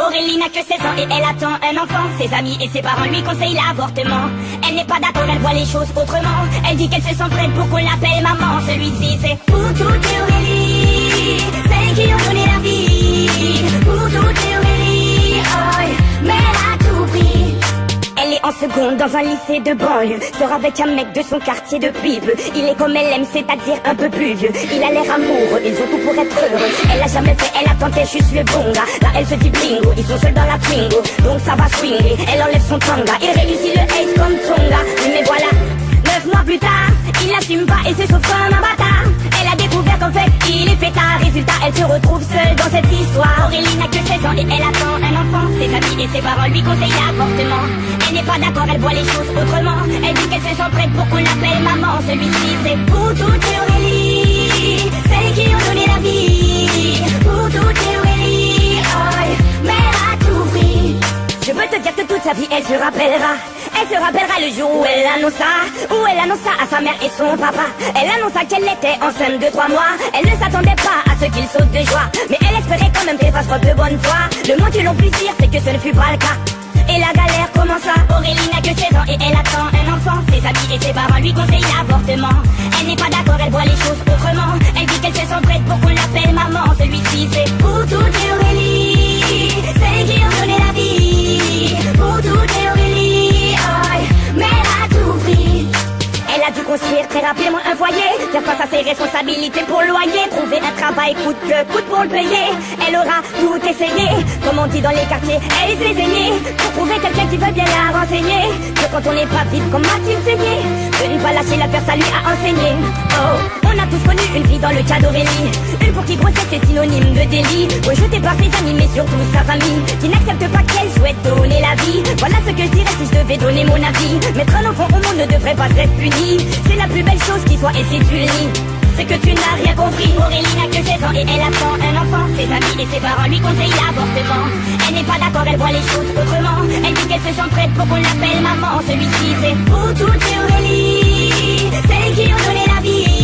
Aurélie n'a que 16 ans et elle attend un enfant. Ses amis et ses parents lui conseillent l'avortement. Elle n'est pas d'accord, elle voit les choses autrement. Elle dit qu'elle se sent prête pour qu'on l'appelle maman. Celui-ci c'est pour toutes les Aurélie, celles qui ont donné la vie. Pour toutes les Aurélie, oh, mais elle a tout pris. Elle est en seconde dans un lycée de banlieue. Sort avec un mec de son quartier depuis peu. Il est comme elle aime, c'est-à-dire un peu plus vieux. Il a l'air amoureux, ils ont tout pour être heureux. Elle a jamais fait, elle a tenté juste le bon gars. Là elle se dit bingo, ils sont seuls dans la Twingo. Donc ça va swinger, elle enlève son tanga. Il réussit le ace comme Tonga. Mais voilà, 9 mois plus tard, il l'assume pas et se sauve comme un bâtard. Elle a découvert qu'en fait, il est fêtard. Résultat, elle se retrouve seule dans cette histoire. Aurélie n'a que 16 ans et elle attend un enfant. Ses amis et ses parents lui conseillent l'avortement. Elle n'est pas d'accord, elle voit les choses autrement. Elle dit qu'elle se sent prête pour qu'on l'appelle maman. Celui-ci c'est pour toutes les Aurélie, celles qui ont donné la vie. Pour toutes les Aurélie, oh, mais elle a tout pris. Je veux te dire que toute sa vie elle se rappellera. Elle se rappellera le jour où elle annonça à sa mère et son papa. Elle annonça qu'elle était enceinte de 3 mois. Elle ne s'attendait pas à ce qu'il saute de joie, mais elle espérait quand même qu'elle fasse preuve de bonne foi. Le moins que l'on puisse dire c'est que ce ne fut pas le cas. Et la galère commença. Aurélie n'a que 16 ans et elle attend un enfant. Ses amis et ses parents lui conseillent l'avortement. Elle n'est pas d'accord, elle voit les choses autrement. Elle dit qu'elle se sent prête pour qu'on l'appelle maman. Celui-ci c'est pour toutes les Aurélie, celles qui ont donné la vie. Pour toutes les Aurélie, oh, mais elle a tout pris. Elle a dû construire très rapidement un foyer, faire face à ses responsabilités pour le loyer, trouver un travail coûte que coûte pour le payer. Elle aura tout essayé, comme on dit dans les quartiers, elle est désignée pour trouver quelqu'un qui veut bien la renseigner. Que quand on n'est pas vite, comme a-t-il saigné, de ne pas lâcher l'affaire, ça lui a enseigné. Oh, on a tous connu une vie dans le cas d'Aurélie, une pour qui grossesse est synonyme de délit, rejetée par ses amis mais surtout sa famille, qui n'accepte pas qu'elle souhaite donner la vie. Voilà ce que je dirais si je devais donner mon avis. Mettre un enfant au monde ne devrait pas être puni. C'est la plus belle chose qui soit et si tu le lis, c'est que tu n'as rien compris. Aurélie n'a que 16 ans et elle attend un enfant. Ses amis et ses parents lui conseillent l'avortement. Elle n'est pas d'accord, elle voit les choses autrement. Elle dit qu'elle se sent prête pour qu'on l'appelle maman. Celui-ci c'est pour toutes les Aurélie, celles qui ont donné la vie.